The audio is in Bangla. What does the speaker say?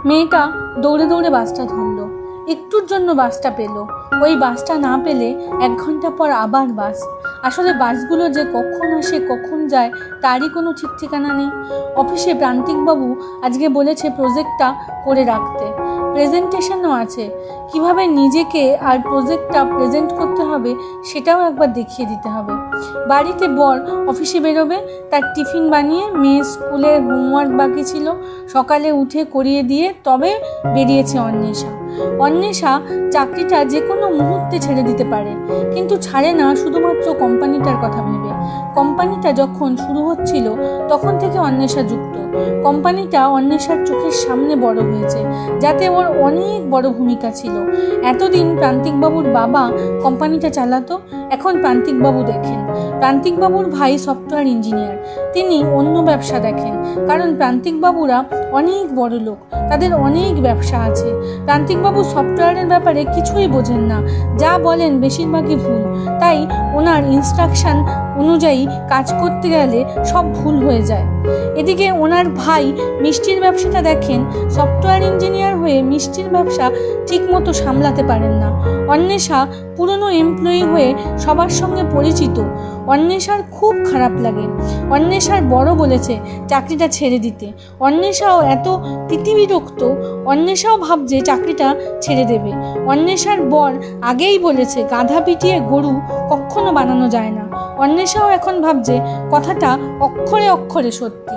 মেয়েটা দৌড়ে দৌড়ে বাসটা ধরল। একটুর জন্য বাসটা পেল। ওই বাসটা না পেলে 1 ঘন্টা পর আবার বাস। আসলে বাসগুলো যে কখন আসে কখন যায় তারই কোনো ঠিক ঠিকানা নেই। অফিসে প্রান্তিকবাবু আজকে বলেছে প্রজেক্টটা করে রাখতে, প্রেজেন্টেশনও আছে। কিভাবে নিজেকে আর প্রজেক্টটা প্রেজেন্ট করতে হবে সেটাও একবার দেখিয়ে দিতে হবে। বাড়িতে বর অফিসে বেরোবে, তার টিফিন বানিয়ে মেয়ে স্কুলের হোমওয়ার্ক বাকি ছিল সকালে উঠে করিয়ে দিয়ে তবে বেরিয়েছে অন্বেষা। অন্বেষা চাকরিটা যে কোনো মুহূর্তে ছেড়ে দিতে পারে, কিন্তু ছাড়ে না শুধুমাত্র কোম্পানিটার কথা ভেবে। কোম্পানিটা যখন শুরু হচ্ছিল তখন থেকে অন্বেষা যুক্ত। কোম্পানিটা অন্বেষার চোখের সামনে বড় হয়েছে, যাতে ওর অনেক বড় ভূমিকা ছিল। এতদিন প্রান্তিকবাবুর বাবা কোম্পানিটা চালাতো, এখন প্রান্তিকবাবু দেখেন। প্রান্তিকবাবুর ভাই সফটওয়্যার ইঞ্জিনিয়ার, তিনি অন্য ব্যবসা দেখেন, কারণ প্রান্তিকবাবুরা অনেক বড় লোক, তাদের অনেক ব্যবসা আছে। প্রান্তিকবাবু সফটওয়্যারের ব্যাপারে কিছুই বোঝেন না, যা বলেন বেশিরভাগই ভুল। তাই ওনার ইনস্ট্রাকশন অনুযায়ী কাজ করতে গেলে সব ভুল হয়ে যায়। এদিকে ওনার ভাই মিষ্টির ব্যবসাটা দেখেন, সফটওয়্যার ইঞ্জিনিয়ার হয়ে মিষ্টির ব্যবসা ঠিকমতো সামলাতে পারেন না। অন্বেষা পুরনো এমপ্লয়ি হয়ে সবার সঙ্গে পরিচিত। অন্বেষার খুব খারাপ লাগে। অন্বেষার বড় বলেছে চাকরিটা ছেড়ে দিতে। অন্বেষাও এত তিতিবিরক্ত, অন্বেষাও ভাবছে চাকরিটা ছেড়ে দেবে। অন্বেষার বর আগেই বলেছে গাধা পিটিয়ে গরু কখনো বানানো যায় না। অন্বেষাও এখন ভাবছে কথাটা অক্ষরে অক্ষরে সত্যি।